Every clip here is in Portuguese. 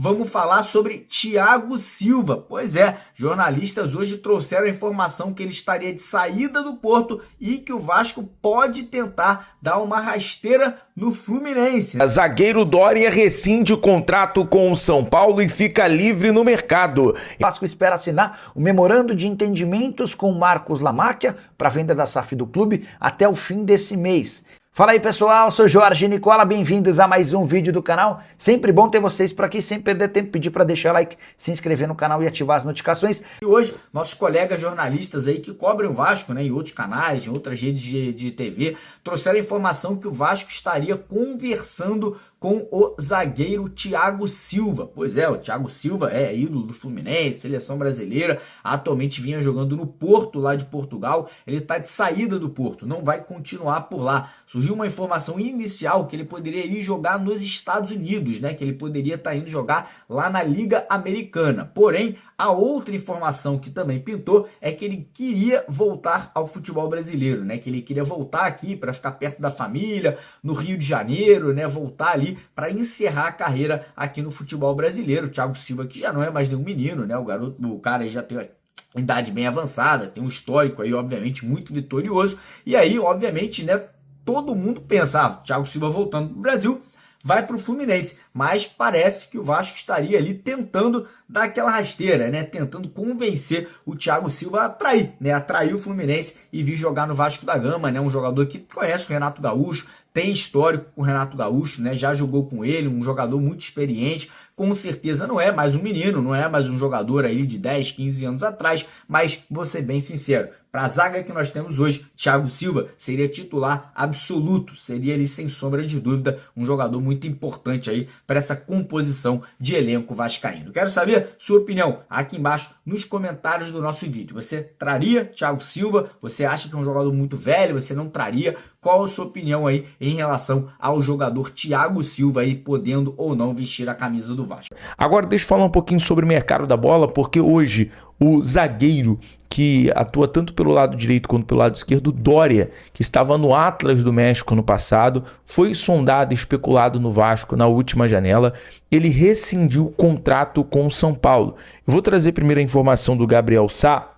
Vamos falar sobre Thiago Silva. Pois é, jornalistas hoje trouxeram a informação que ele estaria de saída do Porto e que o Vasco pode tentar dar uma rasteira no Fluminense. Zagueiro Dória rescinde o contrato com o São Paulo e fica livre no mercado. O Vasco espera assinar o memorando de entendimentos com Marcos Lamáquia para a venda da SAF do clube até o fim desse mês. Fala aí pessoal, sou Jorge Nicola, bem-vindos a mais um vídeo do canal. Sempre bom ter vocês por aqui, sem perder tempo, pedir para deixar like, se inscrever no canal e ativar as notificações. E hoje, nossos colegas jornalistas aí que cobrem o Vasco, né, em outros canais, em outras redes de TV, trouxeram a informação que o Vasco estaria conversando com o zagueiro Thiago Silva. Pois é, o Thiago Silva é ídolo do Fluminense, seleção brasileira, atualmente vinha jogando no Porto, lá de Portugal. Ele está de saída do Porto, não vai continuar por lá. Surgiu uma informação inicial que ele poderia ir jogar nos Estados Unidos, né? Que ele poderia estar indo jogar lá na Liga Americana. Porém, a outra informação que também pintou é que ele queria voltar ao futebol brasileiro, né? Que ele queria voltar aqui para ficar perto da família, no Rio de Janeiro, né? Voltar ali para encerrar a carreira aqui no futebol brasileiro. O Thiago Silva, que já não é mais nenhum menino, né? O cara aí já tem uma idade bem avançada, tem um histórico aí, obviamente, muito vitorioso. E aí, obviamente, né? Todo mundo pensa, Thiago Silva voltando para o Brasil, vai para o Fluminense, mas parece que o Vasco estaria ali tentando dar aquela rasteira, né? Tentando convencer o Thiago Silva a atrair, né? Atrair o Fluminense e vir jogar no Vasco da Gama, né? Um jogador que conhece o Renato Gaúcho, tem histórico com o Renato Gaúcho, né? Já jogou com ele, um jogador muito experiente. Com certeza não é mais um menino, não é mais um jogador aí de 10, 15 anos atrás, mas vou ser bem sincero, para a zaga que nós temos hoje, Thiago Silva seria titular absoluto, seria ali sem sombra de dúvida um jogador muito importante aí para essa composição de elenco vascaíno. Quero saber sua opinião aqui embaixo nos comentários do nosso vídeo. Você traria Thiago Silva? Você acha que é um jogador muito velho? Você não traria? Qual a sua opinião aí em relação ao jogador Thiago Silva aí podendo ou não vestir a camisa do Vasco? Agora deixa eu falar um pouquinho sobre o mercado da bola, porque hoje o zagueiro que atua tanto pelo lado direito quanto pelo lado esquerdo, Dória, que estava no Atlas do México no passado, foi sondado e especulado no Vasco na última janela. Ele rescindiu o contrato com o São Paulo. Eu vou trazer primeiro a informação do Gabriel Sá,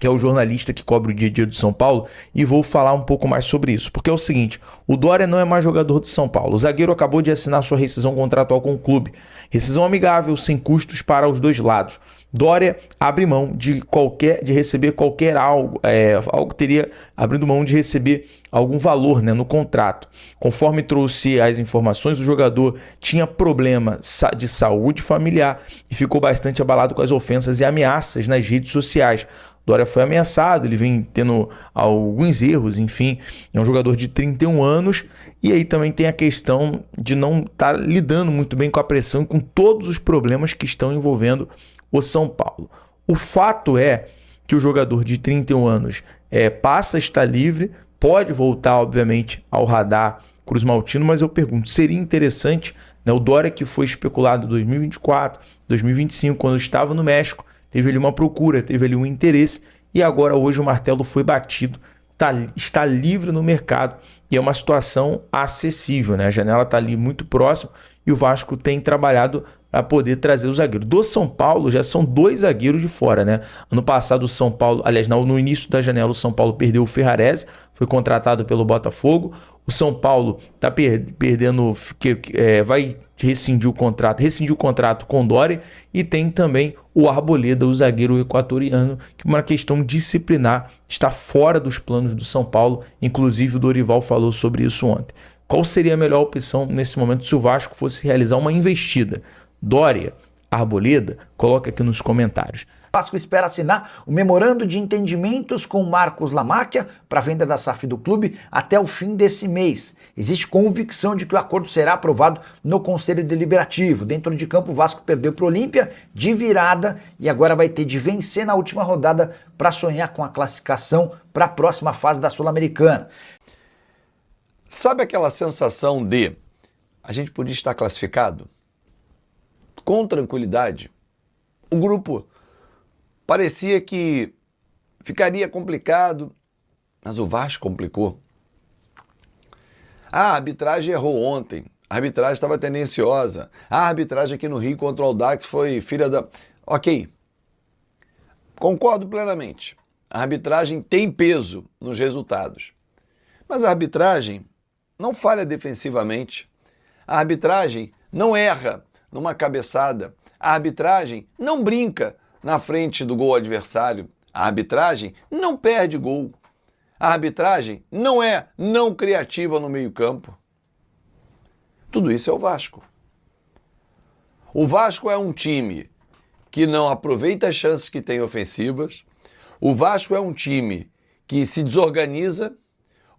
que é o jornalista que cobre o dia a dia do São Paulo, e vou falar um pouco mais sobre isso. Porque é o seguinte, o Dória não é mais jogador de São Paulo. O zagueiro acabou de assinar sua rescisão contratual com o clube. Rescisão amigável, sem custos para os dois lados. Dória abre mão de receber qualquer abrindo mão de receber algum valor, né, no contrato. Conforme trouxe as informações, o jogador tinha problema de saúde familiar e ficou bastante abalado com as ofensas e ameaças nas redes sociais. Dória foi ameaçado, ele vem tendo alguns erros, enfim, é um jogador de 31 anos e aí também tem a questão de não estar lidando muito bem com a pressão e com todos os problemas que estão envolvendo o São Paulo. O fato é que o jogador de 31 anos passa a estar livre, pode voltar, obviamente, ao radar Cruz Maltino, mas eu pergunto, seria interessante, né, o Dória que foi especulado em 2024, 2025, quando estava no México, teve ali uma procura, teve ali um interesse e agora hoje o martelo foi batido, está livre no mercado e é uma situação acessível, né? A janela está ali muito próxima e o Vasco tem trabalhado para poder trazer o zagueiro. Do São Paulo já são dois zagueiros de fora, né? Ano passado o São Paulo, aliás, no início da janela o São Paulo perdeu o Ferrarese, foi contratado pelo Botafogo. O São Paulo está perdendo, vai rescindiu o contrato com o Dória e tem também o Arboleda, o zagueiro equatoriano, que uma questão disciplinar está fora dos planos do São Paulo, inclusive o Dorival falou sobre isso ontem. Qual seria a melhor opção nesse momento se o Vasco fosse realizar uma investida? Dória, Arboleda? Coloca aqui nos comentários. O Vasco espera assinar o memorando de entendimentos com Marcos Lamáquia para a venda da SAF do clube até o fim desse mês. Existe convicção de que o acordo será aprovado no Conselho Deliberativo. Dentro de campo, o Vasco perdeu para o Olímpia de virada e agora vai ter de vencer na última rodada para sonhar com a classificação para a próxima fase da Sul-Americana. Sabe aquela sensação de a gente podia estar classificado? Com tranquilidade. O grupo parecia que ficaria complicado, mas o Vasco complicou. A arbitragem errou ontem. A arbitragem estava tendenciosa. A arbitragem aqui no Rio contra o Audax foi filha da... Ok. Concordo plenamente. A arbitragem tem peso nos resultados. Mas a arbitragem não falha defensivamente. A arbitragem não erra numa cabeçada. A arbitragem não brinca na frente do gol adversário. A arbitragem não perde gol. A arbitragem não é não criativa no meio-campo. Tudo isso é o Vasco. O Vasco é um time que não aproveita as chances que tem ofensivas. O Vasco é um time que se desorganiza.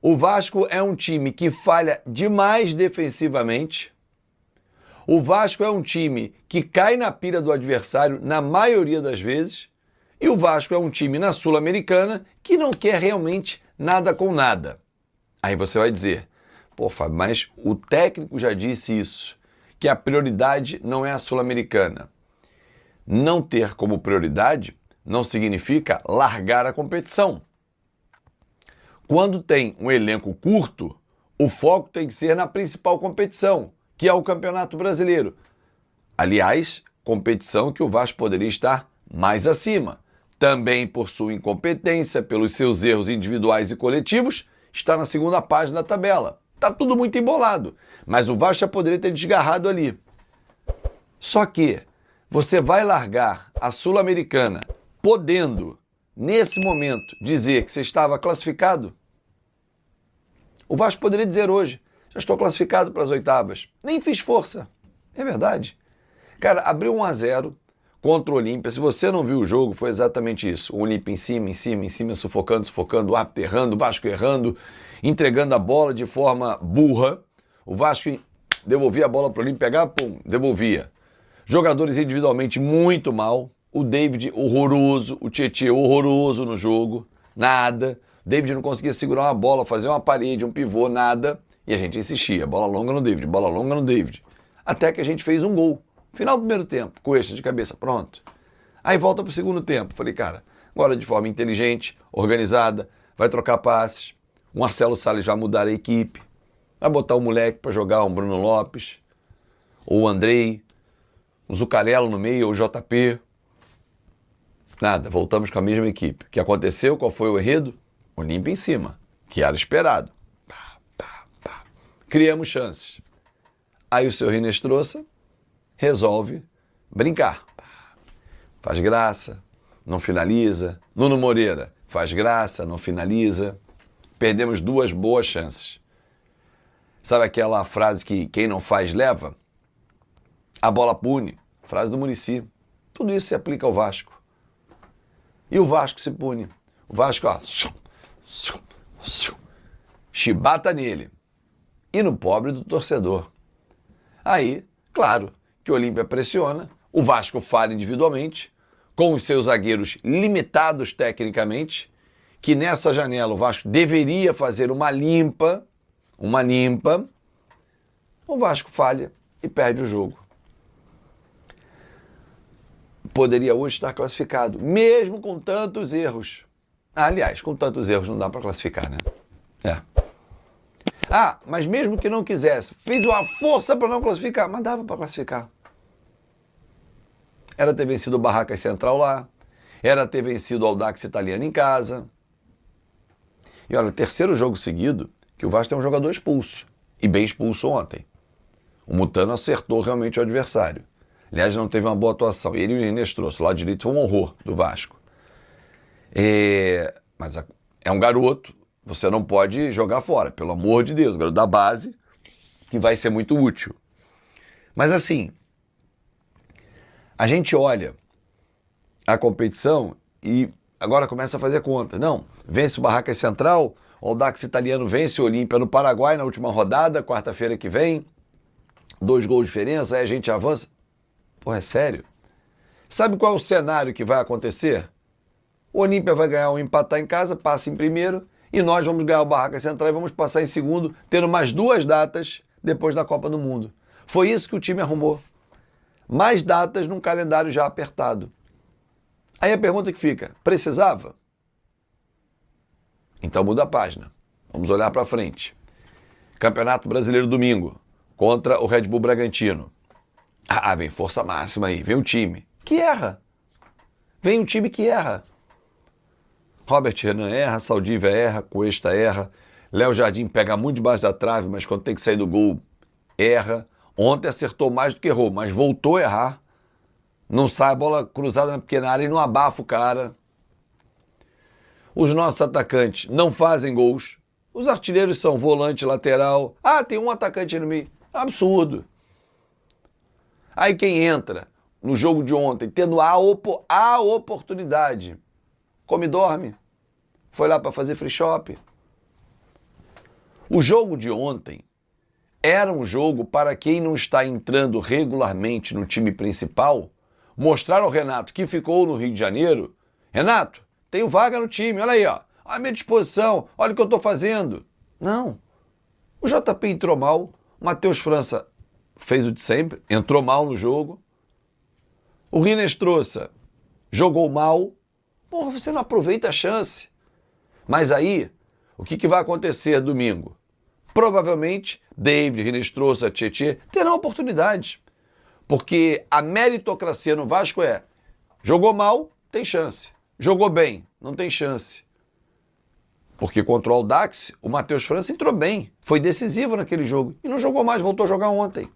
O Vasco é um time que falha demais defensivamente. O Vasco é um time que cai na pilha do adversário na maioria das vezes. E o Vasco é um time na Sul-Americana que não quer realmente nada com nada. Aí você vai dizer, pô, Fábio, mas o técnico já disse isso, que a prioridade não é a Sul-Americana. Não ter como prioridade não significa largar a competição. Quando tem um elenco curto, o foco tem que ser na principal competição, que é o Campeonato Brasileiro. Aliás, competição que o Vasco poderia estar mais acima. Também por sua incompetência, pelos seus erros individuais e coletivos, está na segunda página da tabela. Está tudo muito embolado, mas o Vasco já poderia ter desgarrado ali. Só que você vai largar a Sul-Americana podendo, nesse momento, dizer que você estava classificado? O Vasco poderia dizer hoje, já estou classificado para as oitavas. Nem fiz força. É verdade. Cara, abriu 1-0 contra o Olímpia. Se você não viu o jogo, foi exatamente isso. O Olímpia em cima, sufocando, o árbitro errando, o Vasco errando, entregando a bola de forma burra. O Vasco devolvia a bola para o Olímpia, pegava, pum, devolvia. Jogadores individualmente muito mal. O David horroroso, o Tietê horroroso no jogo, nada. O David não conseguia segurar uma bola, fazer uma parede, um pivô, nada. E a gente insistia, bola longa no David, bola longa no David. Até que a gente fez um gol. Final do primeiro tempo, coxa de cabeça, pronto. Aí volta para o segundo tempo. Falei, cara, agora de forma inteligente, organizada, vai trocar passes. O Marcelo Salles vai mudar a equipe. Vai botar o moleque para jogar, um Bruno Lopes, ou o Andrei, o Zucarello no meio, ou o JP. Nada, voltamos com a mesma equipe. O que aconteceu? Qual foi o enredo? Olímpia em cima, que era esperado. Criamos chances. Aí o seu Rinestrosa resolve brincar. Faz graça, não finaliza. Nuno Moreira faz graça, não finaliza. Perdemos 2 boas chances. Sabe aquela frase que quem não faz leva? A bola pune. Frase do Muricy. Tudo isso se aplica ao Vasco. E o Vasco se pune. O Vasco, ó, chibata nele. E no pobre do torcedor. Aí, claro, que o Olímpia pressiona, o Vasco falha individualmente, com os seus zagueiros limitados tecnicamente, que nessa janela o Vasco deveria fazer uma limpa, o Vasco falha e perde o jogo. Poderia hoje estar classificado, mesmo com tantos erros. Aliás, com tantos erros não dá para classificar, né? Mas mesmo que não quisesse, fez uma força para não classificar, mas dava para classificar. Era ter vencido o Barracas Central lá, era ter vencido o Audax Italiano em casa. E olha, terceiro jogo seguido que o Vasco tem um jogador expulso, e bem expulso ontem. O Mutano acertou realmente o adversário. Aliás, não teve uma boa atuação. Ele e o Inês trouxe. O lado direito foi um horror do Vasco. Mas é um garoto, você não pode jogar fora, pelo amor de Deus. O garoto da base, que vai ser muito útil. Mas assim, a gente olha a competição e agora começa a fazer conta. Não, vence o Barracas Central, o Audax Italiano vence o Olímpia no Paraguai na última rodada, quarta-feira que vem. 2 gols de diferença, aí a gente avança. Pô, é sério? Sabe qual é o cenário que vai acontecer? O Olímpia vai ganhar ou empatar em casa, passa em primeiro, e nós vamos ganhar o Barracas Central e vamos passar em segundo, tendo mais 2 datas depois da Copa do Mundo. Foi isso que o time arrumou. Mais datas num calendário já apertado. Aí a pergunta que fica, precisava? Então muda a página. Vamos olhar para frente. Campeonato Brasileiro domingo. contra o Red Bull Bragantino. Ah, vem força máxima aí, vem o time que erra. Vem um time que erra. Robert Renan erra, Saldívia erra, Cuesta erra, Léo Jardim pega muito debaixo da trave, mas quando tem que sair do gol, erra. Ontem acertou mais do que errou, mas voltou a errar. Não sai a bola cruzada na pequena área e não abafa o cara. Os nossos atacantes não fazem gols. Os artilheiros são volante, lateral. Ah, tem um atacante no meio. Absurdo. Aí quem entra no jogo de ontem, tendo a oportunidade, come e dorme. Foi lá para fazer free shop. O jogo de ontem era um jogo para quem não está entrando regularmente no time principal, mostrar ao Renato, que ficou no Rio de Janeiro: Renato, tenho vaga no time, olha aí, ó, à minha disposição, olha o que eu estou fazendo. Não. O JP entrou mal, o Matheus França fez o de sempre, entrou mal no jogo. O Rinestrosa jogou mal. Porra, você não aproveita a chance. Mas aí, o que vai acontecer domingo? Provavelmente, David, Rinestrosa, Tietê terão oportunidade. Porque a meritocracia no Vasco é: jogou mal, tem chance. Jogou bem, não tem chance. Porque contra o Audax, o Matheus França entrou bem. Foi decisivo naquele jogo. E não jogou mais, voltou a jogar ontem.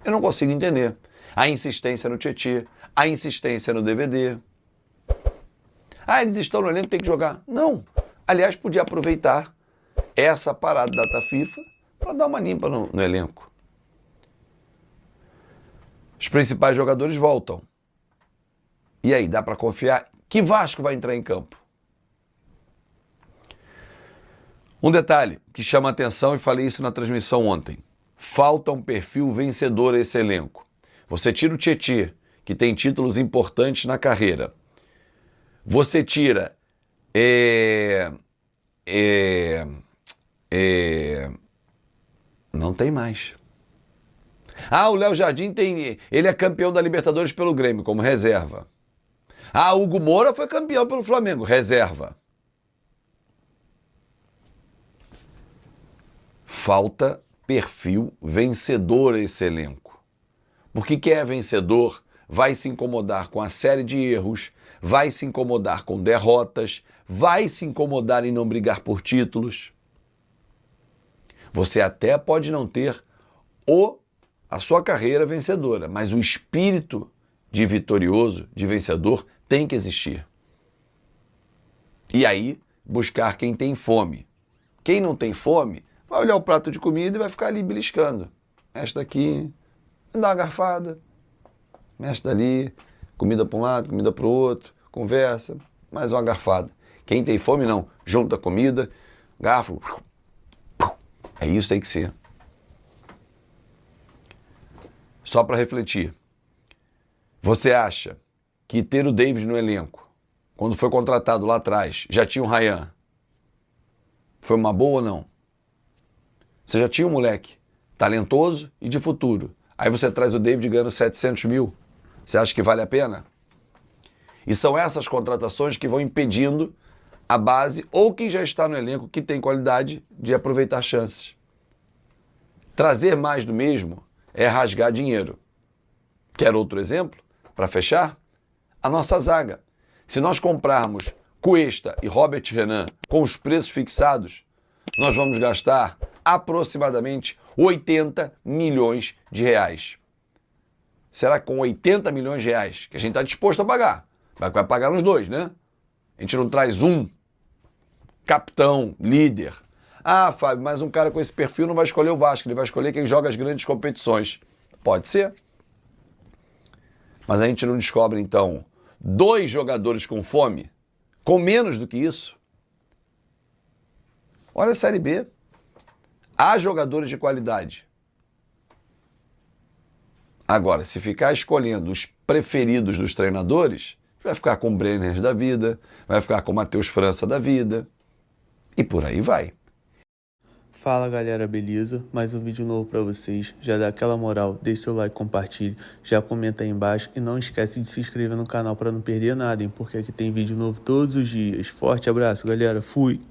Eu não consigo entender. A insistência no Tietê, a insistência no DVD. Ah, eles estão no elenco, tem que jogar. Não. Aliás, podia aproveitar essa parada da data FIFA para dar uma limpa no elenco. Os principais jogadores voltam. E aí, dá para confiar? Que Vasco vai entrar em campo? Um detalhe que chama a atenção, e falei isso na transmissão ontem: falta um perfil vencedor a esse elenco. Você tira o Tietê, que tem títulos importantes na carreira. Você tira não tem mais. Ah, o Léo Jardim ele é campeão da Libertadores pelo Grêmio, como reserva. Ah, o Hugo Moura foi campeão pelo Flamengo, reserva. Falta perfil vencedor a esse elenco. Porque quem é vencedor vai se incomodar com a série de erros, vai se incomodar com derrotas, vai se incomodar em não brigar por títulos. Você até pode não ter a sua carreira vencedora, mas o espírito de vitorioso, de vencedor, tem que existir. E aí, buscar quem tem fome. Quem não tem fome vai olhar o prato de comida e vai ficar ali beliscando. Mexe daqui, dá uma garfada, mexe dali, comida para um lado, comida para o outro, conversa, mais uma garfada. Quem tem fome não, junta a comida, garfo. É isso que tem que ser. Só para refletir. Você acha que ter o David no elenco, quando foi contratado lá atrás, já tinha o Ryan? Foi uma boa ou não? Você já tinha um moleque talentoso e de futuro. Aí você traz o David ganhando 700 mil. Você acha que vale a pena? E são essas contratações que vão impedindo a base ou quem já está no elenco, que tem qualidade, de aproveitar chances. Trazer mais do mesmo é rasgar dinheiro. Quer outro exemplo? Para fechar? A nossa zaga. Se nós comprarmos Cuesta e Robert Renan com os preços fixados, nós vamos gastar aproximadamente 80 milhões de reais. Será que com 80 milhões de reais, que a gente está disposto a pagar, vai pagar nos dois, né? A gente não traz um capitão, líder. Ah, Fábio, mas um cara com esse perfil não vai escolher o Vasco, ele vai escolher quem joga as grandes competições. Pode ser. Mas a gente não descobre, então, 2 jogadores com fome, com menos do que isso. Olha a Série B. Há jogadores de qualidade. Agora, se ficar escolhendo os preferidos dos treinadores, vai ficar com o Brenner da vida, vai ficar com o Matheus França da vida, e por aí vai. Fala galera, beleza? Mais um vídeo novo pra vocês. Já dá aquela moral, deixa seu like, compartilhe, já comenta aí embaixo e não esquece de se inscrever no canal pra não perder nada, hein? Porque aqui tem vídeo novo todos os dias. Forte abraço, galera. Fui!